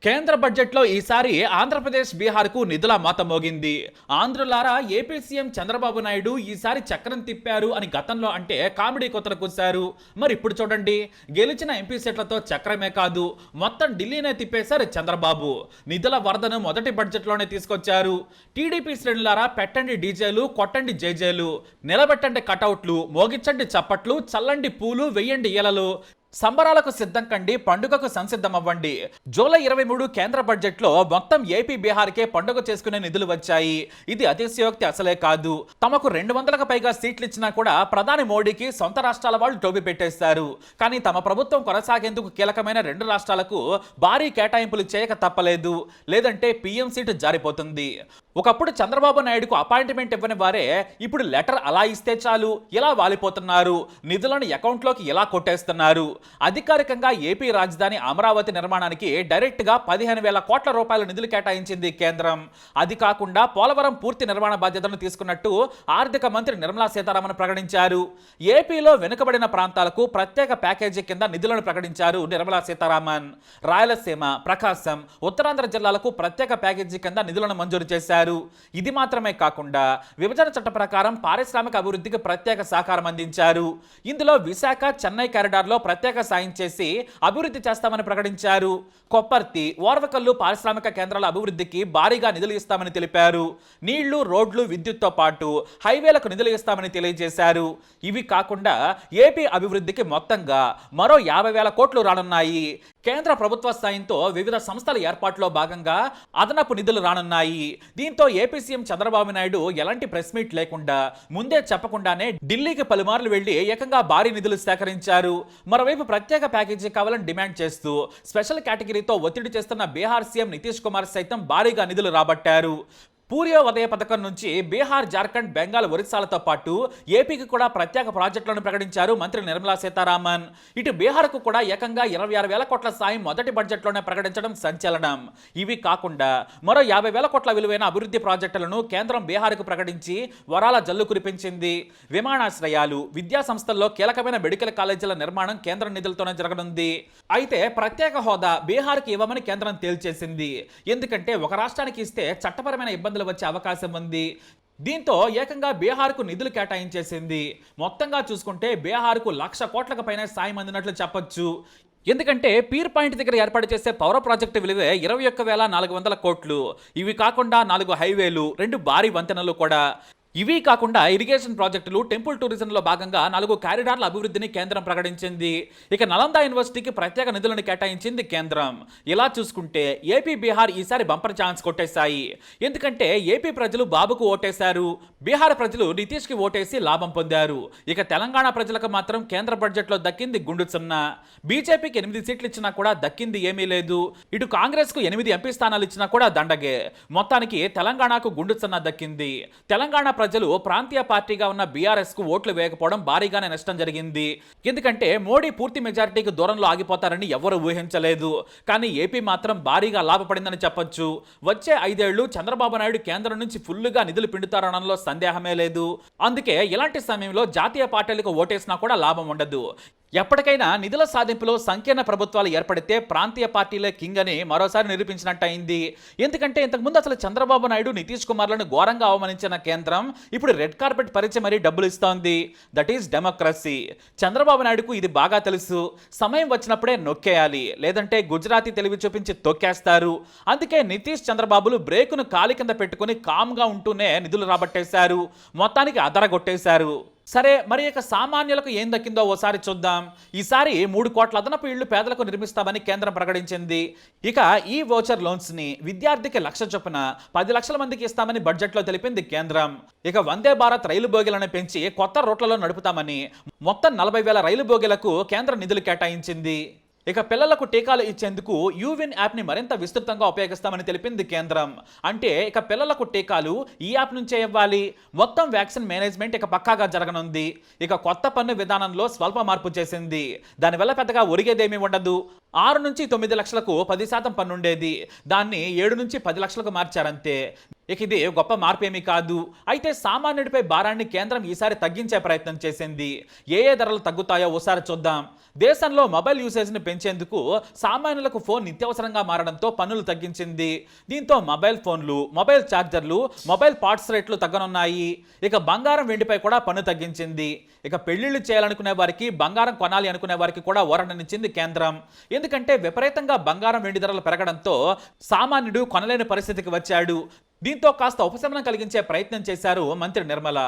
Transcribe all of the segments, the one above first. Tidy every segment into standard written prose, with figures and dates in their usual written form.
కేంద్ర బడ్జెట్లో ఈసారి ఆంధ్రప్రదేశ్ బీహార్కు నిధుల మాత మోగింది. ఆంధ్రులారా, ఏపీ సీఎం చంద్రబాబు నాయుడు ఈసారి చక్రం తిప్పారు అని గతంలో అంటే కామెడీ కొత్తలు కూశారు. మరి ఇప్పుడు చూడండి, గెలిచిన ఎంపీ సీట్లతో చక్రమే కాదు, మొత్తం ఢిల్లీనే తిప్పేశారు చంద్రబాబు. నిధుల వరదను మొదటి బడ్జెట్లోనే తీసుకొచ్చారు. టీడీపీ శ్రేణులారా, పెట్టండి డీజేలు, కొట్టండి జేజేలు, నిలబెట్టండి కటౌట్లు, మోగించండి చప్పట్లు, చల్లండి పూలు, వెయ్యండి ఈలలు, సంబరాలకు సిద్ధం కండి, పండుగకు సంసిద్ధమవ్వండి. జూలై 23 కేంద్ర బడ్జెట్లో మొత్తం ఏపీ బీహార్కే పండుగ చేసుకునే నిధులు వచ్చాయి. ఇది అతిశయోక్తి అసలే కాదు. తమకు 200కు పైగా సీట్లు ఇచ్చినా కూడా ప్రధాని మోడీకి సొంత రాష్ట్రాల వాళ్ళు టోపీ పెట్టేశారు. కానీ తమ ప్రభుత్వం కొనసాగేందుకు కీలకమైన 2 రాష్ట్రాలకు భారీ కేటాయింపులు చేయక తప్పలేదు. లేదంటే పీఎం సీటు జారిపోతుంది. ఒకప్పుడు చంద్రబాబు నాయుడుకు అపాయింట్మెంట్ ఇవ్వని వారే ఇప్పుడు లెటర్ అలా ఇస్తే చాలు ఇలా వాలిపోతున్నారు. నిధులను అకౌంట్లోకి ఇలా కొట్టేస్తున్నారు. అధికారికంగా ఏపీ రాజధాని అమరావతి నిర్మాణానికి డైరెక్ట్ గా 15,000 కోట్ల రూపాయల నిధులు కేటాయించింది కేంద్రం. అది కాకుండా పోలవరం పూర్తి నిర్మాణ బాధ్యతను తీసుకున్నట్టు ఆర్థిక మంత్రి నిర్మలా సీతారామన్ ప్రకటించారు. ఏపీలో వెనుకబడిన ప్రాంతాలకు ప్రత్యేక ప్యాకేజీ కింద నిధులను ప్రకటించారు నిర్మలా సీతారామన్. రాయలసీమ, ప్రకాశం, ఉత్తరాంధ్ర జిల్లాలకు ప్రత్యేక ప్యాకేజీ కింద నిధులను మంజూరు చేశారు. ఇది మాత్రమే కాకుండా విభజన చట్ట ప్రకారం పారిశ్రామిక అభివృద్ధికి ప్రత్యేక సహకారం అందించారు. ఇందులో విశాఖ, చెన్నై కారిడార్లో ప్రత్యేక సాయం చేసి అభివృద్ధి చేస్తామని ప్రకటించారు. కొప్పర్తి, ఓర్వకల్లు పారిశ్రామిక కేంద్రాల అభివృద్ధికి భారీగా నిధులు ఇస్తామని తెలిపారు. నీళ్లు, రోడ్లు, విద్యుత్తో పాటు హైవేలకు నిధులు ఇస్తామని తెలియజేశారు. ఇవి కాకుండా ఏపీ అభివృద్ధికి మొత్తంగా మరో 50,000 కోట్లు రానున్నాయి. కేంద్ర ప్రభుత్వ సాయంతో వివిధ సంస్థల ఏర్పాటులో భాగంగా అదనపు నిధులు రానున్నాయి. దీంతో ఏపీ సీఎం చంద్రబాబు నాయుడు ఎలాంటి ప్రెస్ మీట్ లేకుండా ముందే చెప్పకుండానే ఢిల్లీకి పలుమార్లు వెళ్లి ఏకంగా భారీ నిధులు సేకరించారు. మరోవైపు ప్రత్యేక ప్యాకేజీ కావాలని డిమాండ్ చేస్తూ స్పెషల్ కేటగిరీతో ఒత్తిడి చేస్తున్న బీహార్ సీఎం నితీష్ కుమార్ సైతం భారీగా నిధులు రాబట్టారు. పూర్యోదయ పథకం నుంచి బీహార్, జార్ఖండ్, బెంగాల్, ఒరిస్సాలతో పాటు ఏపీకి కూడా ప్రత్యేక ప్రాజెక్టులను ప్రకటించారు మంత్రి నిర్మలా సీతారామన్. ఇటు బీహార్కు కూడా ఏకంగా 26,000 కోట్ల సాయం మొదటి బడ్జెట్లోనే ప్రకటించడం సంచలనం. ఇవి కాకుండా మరో 50,000 కోట్ల విలువైన అభివృద్ధి ప్రాజెక్టులను కేంద్రం బీహార్కు ప్రకటించి వరాల జల్లు కురిపించింది. విమానాశ్రయాలు, విద్యా సంస్థల్లో కీలకమైన మెడికల్ కాలేజీల నిర్మాణం కేంద్ర నిధులతోనే జరగనుంది. అయితే ప్రత్యేక హోదా బీహార్కి ఇవ్వమని కేంద్రం తేల్చేసింది. ఎందుకంటే ఒక రాష్ట్రానికి ఇస్తే చట్టపరమైన ఇబ్బందులు వచ్చే అవకాశం ఉంది. దీంతో ఏకంగా బీహార్కు నిధులు కేటాయించేసింది. మొత్తంగా చూసుకుంటే బీహార్కు 1,00,000 కోట్లకు పైన సాయం అందినట్లు చెప్పొచ్చు. ఎందుకంటే పీర్ పాయింట్ దగ్గర ఏర్పాటు చేసే పౌర ప్రాజెక్టు విలువే 21,400 కోట్లు. ఇవి కాకుండా 4 హైవేలు, 2 భారీ వంతెనలు కూడా. ఇవి కాకుండా ఇరిగేషన్ ప్రాజెక్టులు, టెంపుల్ టూరిజంలో భాగంగా 4 కారిడార్ల అభివృద్ధిని కేంద్రం ప్రకటించింది. ఇక నలంద యూనివర్సిటీకి ప్రత్యేక నిధులను కేటాయించింది కేంద్రం. ఇలా చూసుకుంటే ఏపీ, బీహార్ ఈసారి బంపర్ ఛాన్స్ కొట్టేశాయి. ఎందుకంటే ఏపీ ప్రజలు బాబుకు ఓటేశారు, బీహార్ ప్రజలు నితీష్కి ఓటేసి లాభం పొందారు. ఇక తెలంగాణ ప్రజలకు మాత్రం కేంద్ర బడ్జెట్లో దక్కింది గుండు సున్నా. బీజేపీకి 8 సీట్లు ఇచ్చినా కూడా దక్కింది ఏమీ లేదు. ఇటు కాంగ్రెస్కు 8 ఎంపీ స్థానాలు ఇచ్చినా కూడా దండగే. మొత్తానికి తెలంగాణకు గుండు సున్నా దక్కింది. తెలంగాణ ప్రజలు ప్రాంతీయ పార్టీగా ఉన్న బీఆర్ఎస్ కు ఓట్లు వేయకపోవడం భారీగానే నష్టం జరిగింది. ఎందుకంటే మోడీ పూర్తి మెజారిటీకి దూరంలో ఆగిపోతారని ఎవరు ఊహించలేదు. కానీ ఏపీ మాత్రం భారీగా లాభపడిందని చెప్పొచ్చు. వచ్చే 5 ఏళ్లు చంద్రబాబు నాయుడు కేంద్రం నుంచి ఫుల్లుగా నిధులు పిండుతారనడంలో సందేహమే లేదు. అందుకే ఇలాంటి సమయంలో జాతీయ పార్టీలకు ఓటేసినా కూడా లాభం ఉండదు. ఎప్పటికైనా నిధుల సాధింపులో సంకీర్ణ ప్రభుత్వాలు ఏర్పడితే ప్రాంతీయ పార్టీలే కింగ్ అని మరోసారి నిరూపించినట్టయింది. ఎందుకంటే ఇంతకుముందు అసలు చంద్రబాబు నాయుడు, నితీష్ కుమార్లను ఘోరంగా అవమానించిన కేంద్రం ఇప్పుడు రెడ్ కార్పెట్ పరిచయం మరీ డబ్బులు ఇస్తోంది. That is democracy. చంద్రబాబు నాయుడుకు ఇది బాగా తెలుసు. సమయం వచ్చినప్పుడే నొక్కేయాలి, లేదంటే గుజరాతీ తెలివి చూపించి తొక్కేస్తారు. అందుకే నితీష్, చంద్రబాబులు బ్రేకును కాలి కింద పెట్టుకుని కామ్గా ఉంటూనే నిధులు రాబట్టేశారు. మొత్తానికి అదరగొట్టేశారు. సరే, మరి ఇక సామాన్యులకు ఏం దక్కిందో ఓసారి చూద్దాం. ఈసారి 3 కోట్ల అదనపు ఇళ్లు పేదలకు నిర్మిస్తామని కేంద్రం ప్రకటించింది. ఇక ఈ వోచర్ లోన్స్ ని విద్యార్థికి 1,00,000 చొప్పున 10 లక్షల మందికి ఇస్తామని బడ్జెట్లో తెలిపింది కేంద్రం. ఇక వందే భారత్ రైలు బోగీలను పెంచి కొత్త రూట్లలో నడుపుతామని మొత్తం 40,000 రైలు బోగీలకు కేంద్రం నిధులు కేటాయించింది. ఇక పిల్లలకు టీకాలు ఇచ్చేందుకు యూవిన్ యాప్ని మరింత విస్తృతంగా ఉపయోగిస్తామని తెలిపింది కేంద్రం. అంటే ఇక పిల్లలకు టీకాలు ఈ యాప్ నుంచే ఇవ్వాలి. మొత్తం వ్యాక్సిన్ మేనేజ్మెంట్ ఇక పక్కాగా జరగనుంది. ఇక కొత్త పన్ను విధానంలో స్వల్ప మార్పు చేసింది. దానివల్ల పెద్దగా ఒరిగేదేమీ ఉండదు. 6-9 లక్షలకు 10% పన్నుండేది. దాన్ని 7-10 లక్షలకు మార్చారంతే. ఇక ఇది గొప్ప మార్పేమీ కాదు. అయితే సామాన్యుడిపై భారాన్ని కేంద్రం ఈసారి తగ్గించే ప్రయత్నం చేసింది. ఏ ధరలు తగ్గుతాయో ఓసారి చూద్దాం. దేశంలో మొబైల్ యూసేజ్ని పెంచేందుకు సామాన్యులకు ఫోన్ నిత్యావసరంగా మారడంతో పన్నులు తగ్గించింది. దీంతో మొబైల్ ఫోన్లు, మొబైల్ ఛార్జర్లు, మొబైల్ పార్ట్స్ రేట్లు తగ్గనున్నాయి. ఇక బంగారం, వెండిపై కూడా పన్ను తగ్గించింది. ఇక పెళ్లిళ్లు చేయాలనుకునే వారికి, బంగారం కొనాలి అనుకునే వారికి కూడా ఊరటనిచ్చింది కేంద్రం. ఎందుకంటే విపరీతంగా బంగారం, వెండి ధరలు పెరగడంతో సామాన్యుడు కొనలేని పరిస్థితికి వచ్చాడు. దీంతో కాస్త ఉపశమనం కలిగించే ప్రయత్నం చేశారు మంత్రి నిర్మల.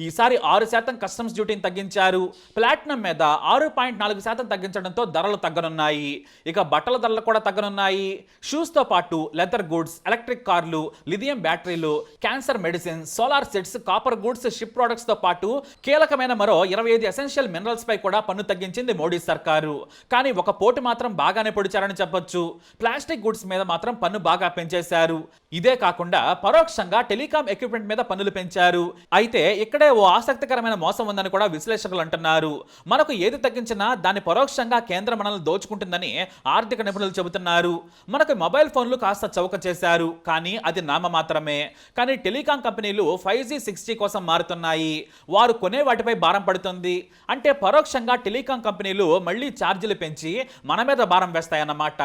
ఈసారి 6% కస్టమ్స్ డ్యూటీని తగ్గించారు. ప్లాటినం మీద 6.4% తగ్గించడంతో ధరలు తగ్గనున్నాయి. ఇక బట్టల ధరలు కూడా తగ్గనున్నాయి. షూస్తో పాటు లెదర్ గూడ్స్, ఎలక్ట్రిక్ కార్లు, లిథియం బ్యాటరీలు, cancer medicine, solar sets, copper goods, ship products తో పాటు కీలకమైన మరో 25 ఎసెన్షియల్ మినరల్స్ పై కూడా పన్ను తగ్గించింది మోడీ సర్కారు. కానీ ఒక పోటు మాత్రం బాగానే పొడిచారని చెప్పొచ్చు. ప్లాస్టిక్ గుడ్స్ మీద మాత్రం పన్ను బాగా పెంచేశారు. ఇదే కాకుండా పరోక్షంగా టెలికాం ఎక్విప్మెంట్ మీద పన్నులు పెంచారు. అయితే ఇక్కడే ఓ ఆసక్తికరమైన మోసం ఉందని కూడా విశ్లేషకులు అంటున్నారు. మనకు ఏది తగ్గించినా దాన్ని పరోక్షంగా కేంద్రం మనల్ని దోచుకుంటుందని ఆర్థిక నిపుణులు చెబుతున్నారు. మనకు మొబైల్ ఫోన్లు కాస్త చౌక చేశారు, కానీ అది నామ మాత్రమే. కానీ టెలికాం కంపెనీలు 5G, 6G కోసం మారుతున్నాయి. వారు కొనే వాటిపై భారం పడుతుంది. అంటే పరోక్షంగా టెలికాం కంపెనీలు మళ్ళీ ఛార్జీలు పెంచి మన మీద భారం వేస్తాయన్నమాట.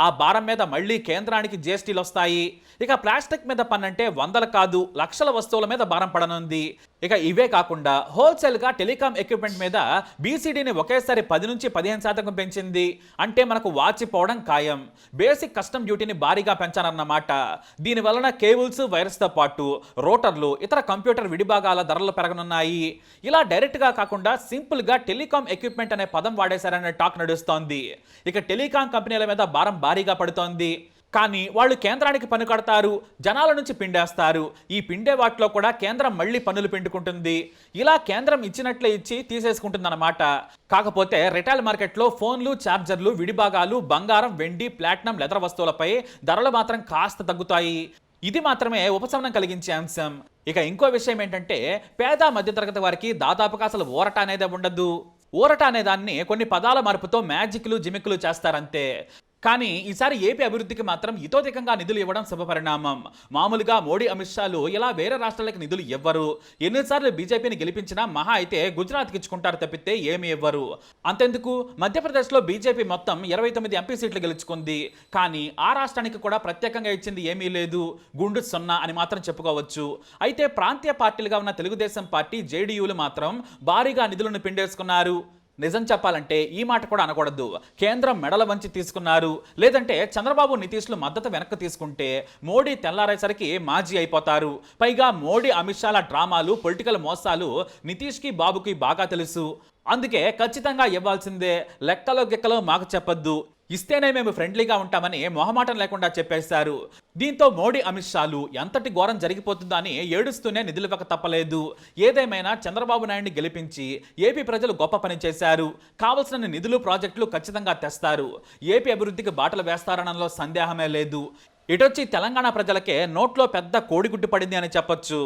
ఆ భారం మీద మళ్ళీ కేంద్రానికి జీఎస్టీలు వస్తాయి. ఇక ప్లాస్టిక్ మీద పన్నంటే వందల కాదు, లక్షల వస్తువుల మీద భారం పడనుంది. ఇక ఇవే కాకుండా హోల్సేల్ గా టెలికాం ఎక్విప్మెంట్ మీద బీసీడీని ఒకేసారి 10-15% పెంచింది. అంటే మనకు వాచిపోవడం ఖాయం. బేసిక్ కస్టమ్ డ్యూటీని భారీగా పెంచారన్నమాట. దీని వలన కేబుల్స్, వైర్స్ తో పాటు రోటర్లు, ఇతర కంప్యూటర్ విడిభాగాల ధరలు పెరగనున్నాయి. ఇలా డైరెక్ట్ గా కాకుండా సింపుల్ గా టెలికాం ఎక్విప్మెంట్ అనే పదం వాడేశారనే టాక్ నడుస్తోంది. ఇక టెలికాం కంపెనీల మీద భారం భారీగా పడుతోంది. కానీ వాళ్ళు కేంద్రానికి పన్ను కడతారు, జనాల నుంచి పిండేస్తారు. ఈ పిండే వాటిలో కూడా కేంద్రం మళ్ళీ పన్నులు పిండుకుంటుంది. ఇలా కేంద్రం ఇచ్చినట్లే ఇచ్చి తీసేసుకుంటుందన్నమాట. కాకపోతే రిటైల్ మార్కెట్లో ఫోన్లు, ఛార్జర్లు, విడిభాగాలు, బంగారం, వెండి, ప్లాటినం, లెదర్ వస్తువులపై ధరలు మాత్రం కాస్త తగ్గుతాయి. ఇది మాత్రమే ఉపశమనం కలిగించే అంశం. ఇక ఇంకో విషయం ఏంటంటే పేద మధ్యతరగతి వారికి దాదాపుగా అసలు ఊరట అనేది ఉండదు. ఊరట అనే దాన్ని కొన్ని పదాల మార్పుతో మ్యాజిక్లు, జిమిక్లు చేస్తారంతే. కానీ ఈసారి ఏపీ అభివృద్ధికి మాత్రం ఇతోధికంగా నిధులు ఇవ్వడం శుభపరిణామం. మామూలుగా మోడీ, అమిత్ షాలు ఇలా వేరే రాష్ట్రాలకు నిధులు ఇవ్వరు. ఎన్నిసార్లు బీజేపీని గెలిపించినా మహా అయితే గుజరాత్కి ఇచ్చుకుంటారు తప్పితే ఏమీ ఇవ్వరు. అంతెందుకు, మధ్యప్రదేశ్లో బీజేపీ మొత్తం 29 ఎంపీ సీట్లు గెలుచుకుంది. కానీ ఆ రాష్ట్రానికి కూడా ప్రత్యేకంగా ఇచ్చింది ఏమీ లేదు. గుండు 0 అని మాత్రం చెప్పుకోవచ్చు. అయితే ప్రాంతీయ పార్టీలుగా ఉన్న తెలుగుదేశం పార్టీ, జేడీయూలు మాత్రం భారీగా నిధులను పిండేసుకున్నారు. నిజం చెప్పాలంటే ఈ మాట కూడా అనకూడదు. కేంద్రం మెడల వంచి తీసుకున్నారు. లేదంటే చంద్రబాబు, నితీష్లు మద్దతు వెనక్కి తీసుకుంటే మోడీ తెల్లారేసరికి మాజీ అయిపోతారు. పైగా మోడీ, అమిత్ షాల డ్రామాలు, పొలిటికల్ మోసాలు నితీష్కి, బాబుకి బాగా తెలుసు. అందుకే ఖచ్చితంగా ఇవ్వాల్సిందే, లెక్కలో గిక్కలో మాకు చెప్పొద్దు, ఇస్తేనే మేము ఫ్రెండ్లీగా ఉంటామని మొహమాటం లేకుండా చెప్పేశారు. దీంతో మోడీ, అమిత్ షాలు ఎంతటి ఘోరం జరిగిపోతుందో అని ఏడుస్తూనే నిధులివ్వక తప్పలేదు. ఏదేమైనా చంద్రబాబు నాయుడిని గెలిపించి ఏపీ ప్రజలు గొప్ప పని చేశారు. కావలసిన నిధులు, ప్రాజెక్టులు ఖచ్చితంగా తెస్తారు. ఏపీ అభివృద్ధికి బాటలు వేస్తారనడంలో సందేహమే లేదు. ఇటొచ్చి తెలంగాణ ప్రజలకే నోట్లో పెద్ద కోడిగుడ్డు పడింది అని చెప్పొచ్చు.